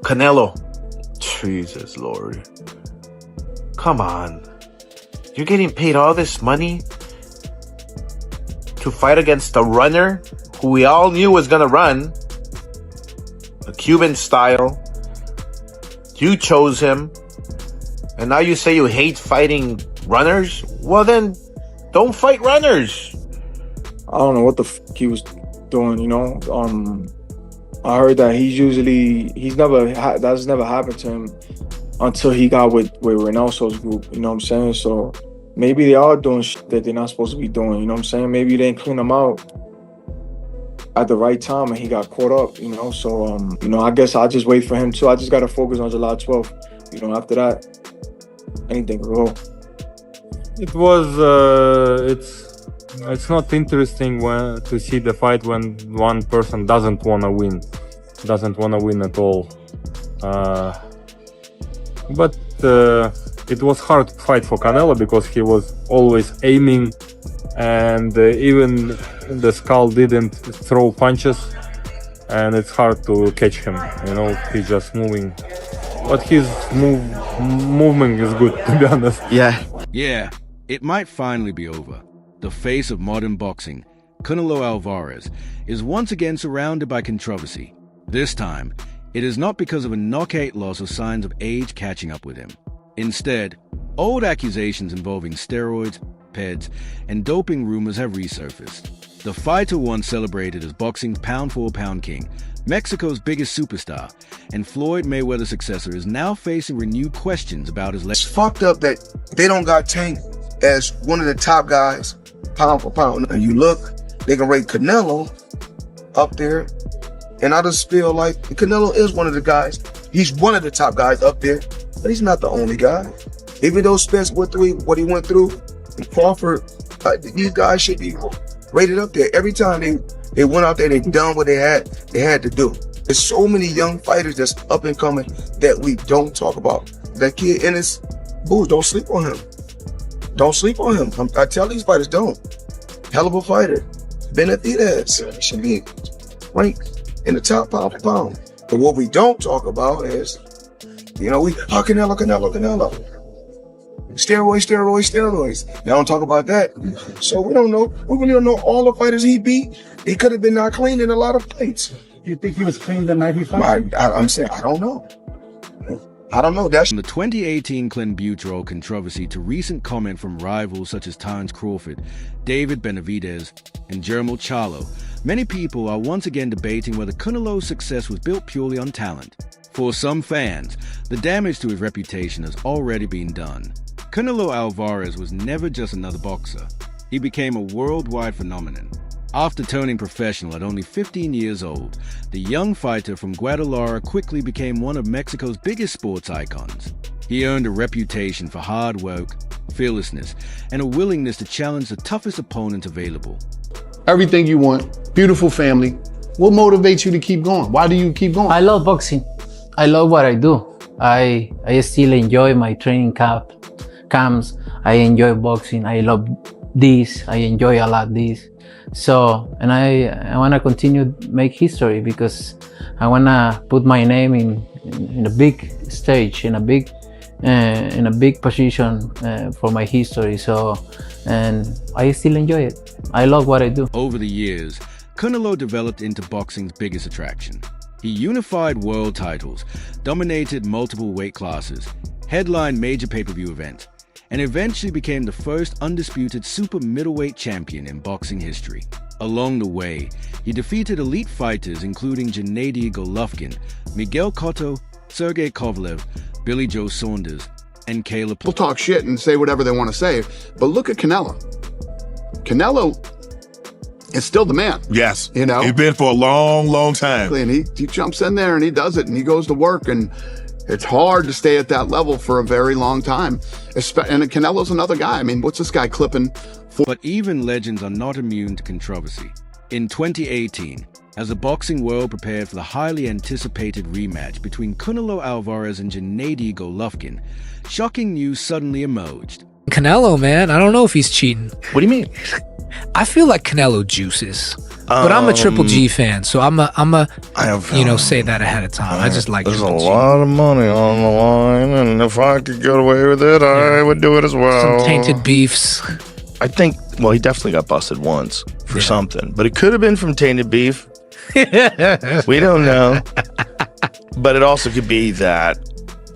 Canelo. Jesus Lord. Come on. You're getting paid all this money to fight against a runner who we all knew was gonna run. A Cuban style. You chose him. And now you say you hate fighting runners? Well then, don't fight runners. I don't know what the f he was doing, you know. I heard that that's never happened to him until he got with Reynoso's group, you know what I'm saying? So maybe they are doing shit that they're not supposed to be doing, you know what I'm saying? Maybe they didn't clean him out at the right time and he got caught up, you know? So, you know, I guess I'll just wait for him too. I just got to focus on July 12th. You know, after that, anything can go. It was, it's not interesting to see the fight when one person doesn't want to win at all. But it was hard fight for Canelo because he was always aiming, and even the skull didn't throw punches, and it's hard to catch him. You know, he's just moving, but his movement is good, to be honest. Yeah, it might finally be over. The face of modern boxing, Canelo Alvarez, is once again surrounded by controversy. This time, it is not because of a knockout loss or signs of age catching up with him. Instead, old accusations involving steroids, PEDs, and doping rumors have resurfaced. The fighter once celebrated as boxing's pound-for-pound king, Mexico's biggest superstar, and Floyd Mayweather's successor is now facing renewed questions about his It's fucked up that they don't got Tank as one of the top guys, pound for pound. And you look, they can rate Canelo up there, and I just feel like Canelo is one of the guys. He's one of the top guys up there, but he's not the only guy. Even though Spence went through what he went through, and Crawford, these guys should be rated up there. Every time they went out there, they done what they had to do. There's so many young fighters that's up and coming that we don't talk about. That kid Ennis Booth, don't sleep on him. Don't sleep on him. I tell these fighters, don't. Hell of a fighter. Benavidez should be ranked in the top pound for pound. But what we don't talk about is, you know, Canelo. Steroids. They don't talk about that. So we don't know. We really don't know all the fighters he beat. He could have been not clean in a lot of fights. You think he was clean the night he fought? I'm saying, I don't know. That's from the 2018 Clenbuterol controversy to recent comment from rivals such as Terence Crawford, David Benavidez, and Jermall Charlo. Many people are once again debating whether Canelo's success was built purely on talent. For some fans, the damage to his reputation has already been done. Canelo Alvarez was never just another boxer. He became a worldwide phenomenon. After turning professional at only 15 years old, the young fighter from Guadalajara quickly became one of Mexico's biggest sports icons. He earned a reputation for hard work, fearlessness, and a willingness to challenge the toughest opponents available. Everything you want, beautiful family. What motivates you to keep going? Why do you keep going? I love boxing. I love what I do. I still enjoy my training camps. I enjoy boxing. I love this. I enjoy a lot this. So, and I want to continue make history because I want to put my name in a big stage, in a big position for my history. So, and I still enjoy it. I love what I do. Over the years, Canelo developed into boxing's biggest attraction. He unified world titles, dominated multiple weight classes, headlined major pay-per-view events, and eventually became the first undisputed super middleweight champion in boxing history. Along the way, he defeated elite fighters including Gennady Golovkin, Miguel Cotto, Sergey Kovalev, Billy Joe Saunders, and Caleb. People talk shit and say whatever they want to say, but look at Canelo. Canelo is still the man. Yes, you know, he's been for a long time. And he jumps in there and he does it and he goes to work, and it's hard to stay at that level for a very long time. And Canelo's another guy. I mean, what's this guy clipping? But even legends are not immune to controversy. In 2018, as the boxing world prepared for the highly anticipated rematch between Canelo Alvarez and Gennady Golovkin, shocking news suddenly emerged. Canelo, man, I don't know if he's cheating. What do you mean? I feel like Canelo juices. But I'm a Triple G fan, so I'm a I have, say that ahead of time. I just like there's Triple a G. lot of money on the line, and if I could get away with it, I would do it as well. Some tainted beefs. I think, well, he definitely got busted once for something, but it could have been from tainted beef. We don't know. But it also could be that,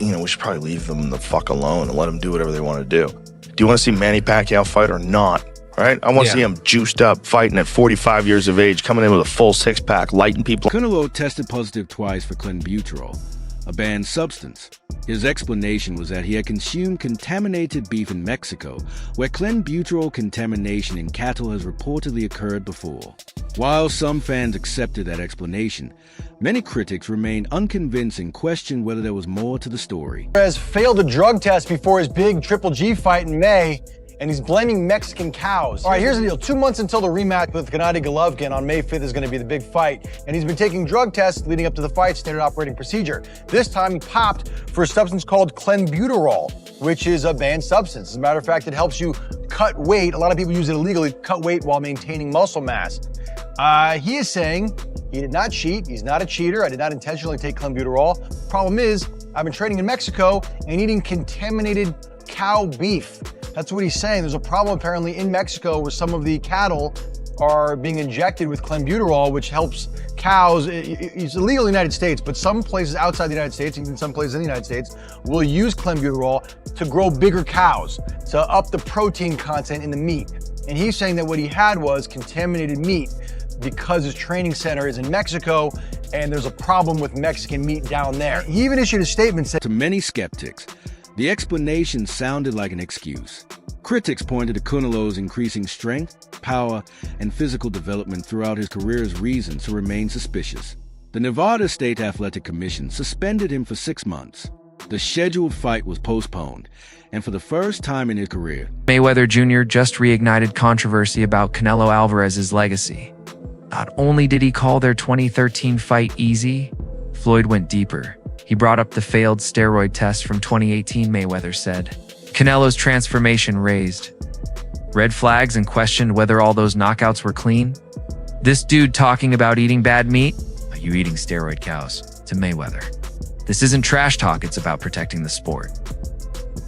we should probably leave them the fuck alone and let them do whatever they want to do. Do you want to see Manny Pacquiao fight or not? Right? I want to see him juiced up, fighting at 45 years of age, coming in with a full six-pack, lighting people. Canelo tested positive twice for Clenbuterol, a banned substance. His explanation was that he had consumed contaminated beef in Mexico, where Clenbuterol contamination in cattle has reportedly occurred before. While some fans accepted that explanation, many critics remained unconvinced and questioned whether there was more to the story. Alvarez failed a drug test before his big Triple G fight in May, and he's blaming Mexican cows. All right, here's the deal. 2 months until the rematch with Gennady Golovkin on May 5th is going to be the big fight, and he's been taking drug tests leading up to the fight, standard operating procedure. This time he popped for a substance called Clenbuterol, which is a banned substance. As a matter of fact, it helps you cut weight. A lot of people use it illegally, cut weight while maintaining muscle mass. He is saying he did not cheat. He's not a cheater. I did not intentionally take Clenbuterol. Problem is, I've been training in Mexico and eating contaminated cow beef. That's what he's saying. There's a problem apparently in Mexico where some of the cattle are being injected with Clenbuterol, which helps cows. It's illegal in the United States, but some places outside the United States, even some places in the United States, will use Clenbuterol to grow bigger cows, to up the protein content in the meat. And he's saying that what he had was contaminated meat because his training center is in Mexico and there's a problem with Mexican meat down there. He even issued a statement saying, to many skeptics, the explanation sounded like an excuse. Critics pointed to Canelo's increasing strength, power, and physical development throughout his career as reasons to remain suspicious. The Nevada State Athletic Commission suspended him for 6 months. The scheduled fight was postponed, and for the first time in his career, Mayweather Jr. just reignited controversy about Canelo Alvarez's legacy. Not only did he call their 2013 fight easy, Floyd went deeper. He brought up the failed steroid test from 2018, Mayweather said. Canelo's transformation raised red flags and questioned whether all those knockouts were clean. This dude talking about eating bad meat? Are you eating steroid cows? To Mayweather. This isn't trash talk, it's about protecting the sport.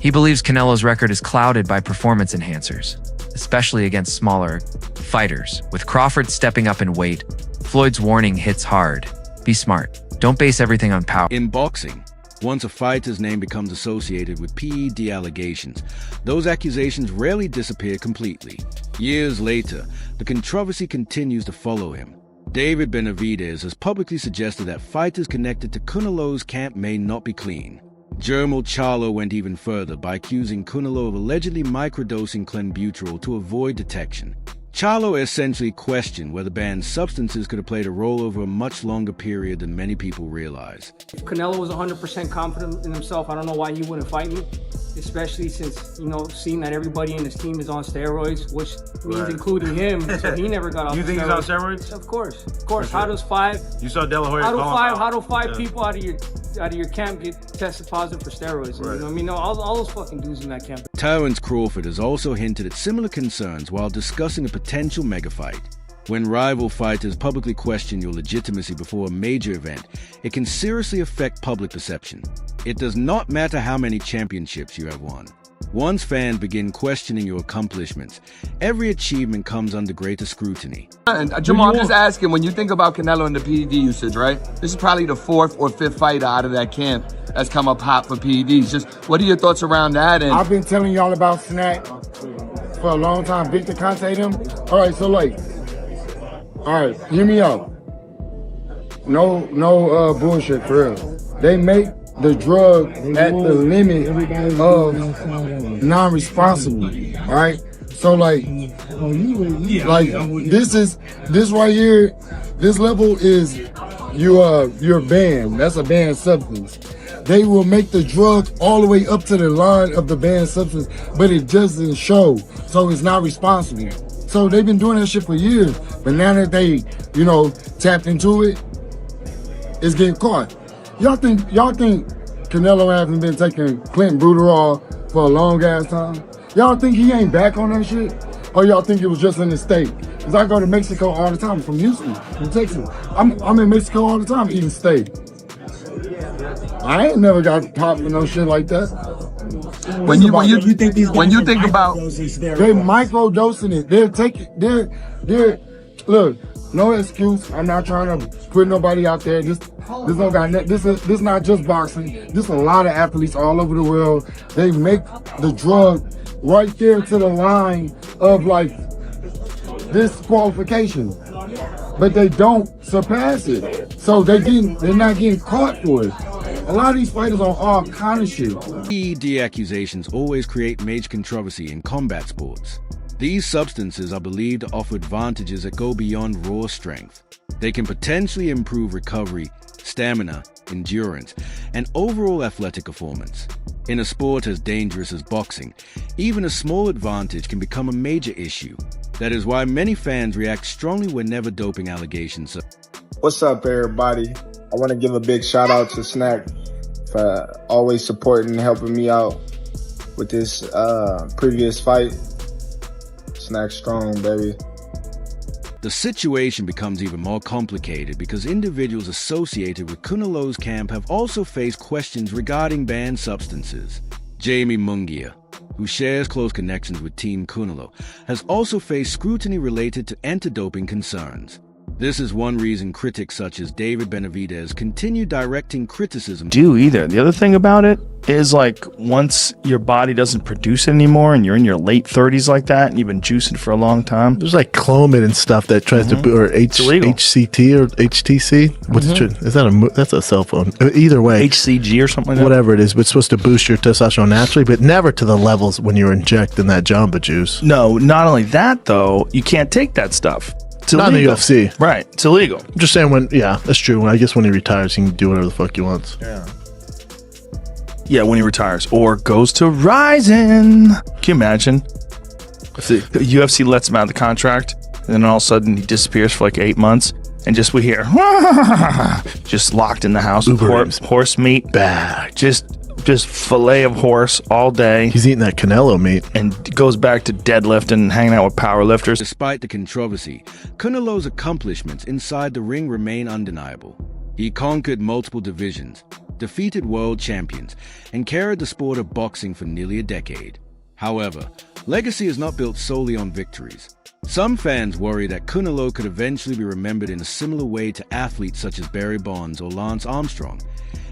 He believes Canelo's record is clouded by performance enhancers, especially against smaller fighters. With Crawford stepping up in weight, Floyd's warning hits hard. Be smart. Don't base everything on power. In boxing, once a fighter's name becomes associated with PED allegations, those accusations rarely disappear completely. Years later, the controversy continues to follow him. David Benavidez has publicly suggested that fighters connected to Canelo's camp may not be clean. Jermall Charlo went even further by accusing Canelo of allegedly microdosing Clenbuterol to avoid detection. Charlo essentially questioned whether banned substances could have played a role over a much longer period than many people realize. If Canelo was 100% confident in himself, I don't know why he wouldn't fight me, especially since, seeing that everybody in his team is on steroids, which means including him, so he never got off You think steroids. he's on steroids? Of course. How sure. does five? You saw De La Hoya How do five people out of your camp get tested positive for steroids? Right. You know what I mean? All those fucking dudes in that camp. Terence Crawford has also hinted at similar concerns while discussing a potential mega fight. When rival fighters publicly question your legitimacy before a major event, it can seriously affect public perception. It does not matter how many championships you have won. Once fans begin questioning your accomplishments, every achievement comes under greater scrutiny. And Jermall, I'm just asking, when you think about Canelo and the PED usage, right? This is probably the 4th or 5th fighter out of that camp that's come up hot for PEDs. Just what are your thoughts around that? And I've been telling y'all about Snack for a long time. Victor Conte them. All right, so hear me out. No bullshit for real. They make the drug at the limit of non-responsible, right? So this right here, this level is you're banned. That's a banned substance. They will make the drug all the way up to the line of the banned substance, but it doesn't show, so it's not responsible. So they've been doing that shit for years, but now that they, tapped into it, it's getting caught. Y'all think Canelo hasn't been taking Clenbuterol for a long ass time? Y'all think he ain't back on that shit? Or y'all think it was just a mistake Because I go to Mexico all the time from Houston, from Texas. I'm in Mexico all the time eating steak. I ain't never got popped with no shit like that. When you think about they microdosing it, they're look, no excuse. I'm not trying to put nobody out there. This don't got this not just boxing. This a lot of athletes all over the world. They make the drug right there to the line of like disqualification, but they don't surpass it. So they're not getting caught for it. A lot of these fighters on all kind of shit. PED accusations always create major controversy in combat sports. These substances are believed to offer advantages that go beyond raw strength. They can potentially improve recovery, stamina, endurance, and overall athletic performance. In a sport as dangerous as boxing, even a small advantage can become a major issue. That is why many fans react strongly whenever doping allegations are. What's up, everybody? I want to give a big shout out to Snack for always supporting and helping me out with this previous fight. Snack strong, baby. The situation becomes even more complicated because individuals associated with Canelo's camp have also faced questions regarding banned substances. Jamie Munguia, who shares close connections with Team Canelo, has also faced scrutiny related to anti-doping concerns. This is one reason critics such as David Benavidez continue directing criticism. The other thing about it is, like, once your body doesn't produce it anymore and you're in your late 30s like that and you've been juicing for a long time. There's like Clomid and stuff that tries to or HCT or HTC. What's is that that's a cell phone. Either way, HCG or something like that. Whatever it is, but it's supposed to boost your testosterone naturally, but never to the levels when you're injecting that Jamba Juice. No, not only that though, you can't take that stuff. Not in the UFC. Right. It's illegal. I'm just saying that's true. I guess when he retires, he can do whatever the fuck he wants. Yeah, when he retires. Or goes to Ryzen. Can you imagine? If the UFC lets him out of the contract, and then all of a sudden he disappears for like 8 months, and just we hear, just locked in the house with horse meat. Bad. Just fillet of horse all day. He's eating that Canelo meat. And goes back to deadlifting and hanging out with power lifters. Despite the controversy, Canelo's accomplishments inside the ring remain undeniable. He conquered multiple divisions, defeated world champions, and carried the sport of boxing for nearly a decade. However, legacy is not built solely on victories. Some fans worry that Canelo could eventually be remembered in a similar way to athletes such as Barry Bonds or Lance Armstrong,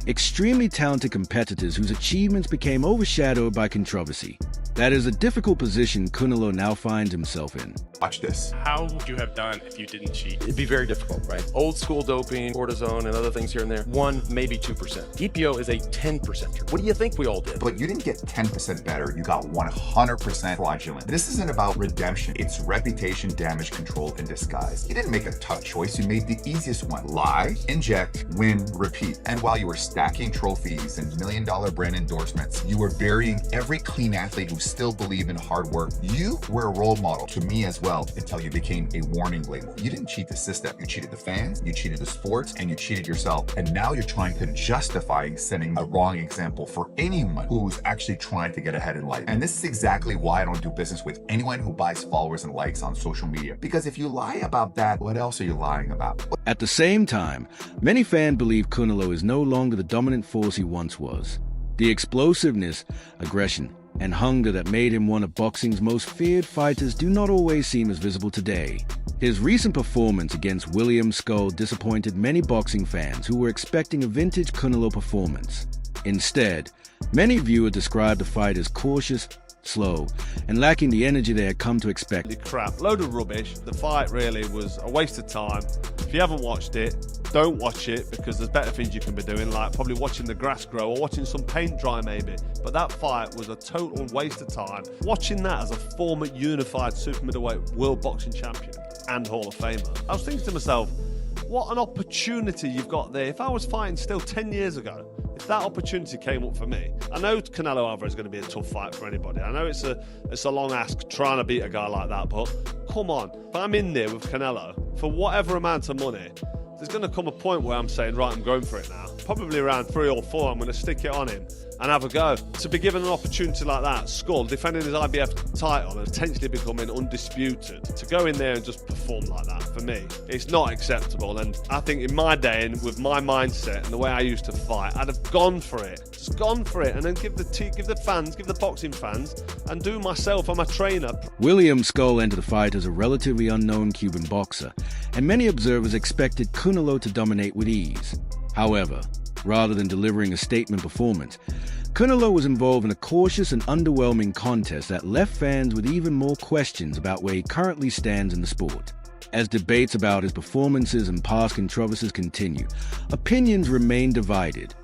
extremely talented competitors whose achievements became overshadowed by controversy. That is a difficult position Canelo now finds himself in. Watch this. How would you have done if you didn't cheat? It'd be very difficult, right? Old school doping, cortisone, and other things here and there. 1, maybe 2%. EPO is a 10%. What do you think we all did? But you didn't get 10% better. You got 100% fraudulent. This isn't about redemption. It's reputation damage control in disguise. You didn't make a tough choice. You made the easiest one. Lie, inject, win, repeat. And while you were stacking trophies and $1 million brand endorsements, you were burying every clean athlete who still believed in hard work. You were a role model to me as well until you became a warning label. You didn't cheat the system. You cheated the fans, you cheated the sports, and you cheated yourself. And now you're trying to justify setting a wrong example for anyone who's actually trying to get ahead in life. And this is exactly why I don't do business with anyone who buys followers and likes on social media. Because if you lie about that, what else are you lying about? At the same time, many fans believe Canelo is no longer the dominant force he once was. The explosiveness, aggression, and hunger that made him one of boxing's most feared fighters do not always seem as visible today. His recent performance against William Skull disappointed many boxing fans who were expecting a vintage Canelo performance. Instead, many viewers described the fight as cautious, slow, and lacking the energy they had come to expect. Crap, load of rubbish. The fight really was a waste of time. If you haven't watched it, don't watch it because there's better things you can be doing, like probably watching the grass grow or watching some paint dry maybe. But that fight was a total waste of time. Watching that as a former unified super middleweight world boxing champion and Hall of Famer, I was thinking to myself, what an opportunity you've got there. If I was fighting still 10 years ago, if that opportunity came up for me, I know Canelo Alvarez is going to be a tough fight for anybody. I know it's a long ask trying to beat a guy like that, but come on, if I'm in there with Canelo for whatever amount of money, there's going to come a point where I'm saying, right, I'm going for it now. Probably around 3 or 4, I'm going to stick it on him. and have a go. To be given an opportunity like that, Skull, defending his IBF title and potentially becoming undisputed, to go in there and just perform like that, for me, it's not acceptable. And I think in my day and with my mindset and the way I used to fight, I'd have gone for it. Just gone for it, and then give the fans, give the boxing fans, and do myself, I'm a trainer. William Skull entered the fight as a relatively unknown Cuban boxer, and many observers expected Canelo to dominate with ease. However, rather than delivering a statement performance, Canelo was involved in a cautious and underwhelming contest that left fans with even more questions about where he currently stands in the sport. As debates about his performances and past controversies continue, opinions remain divided.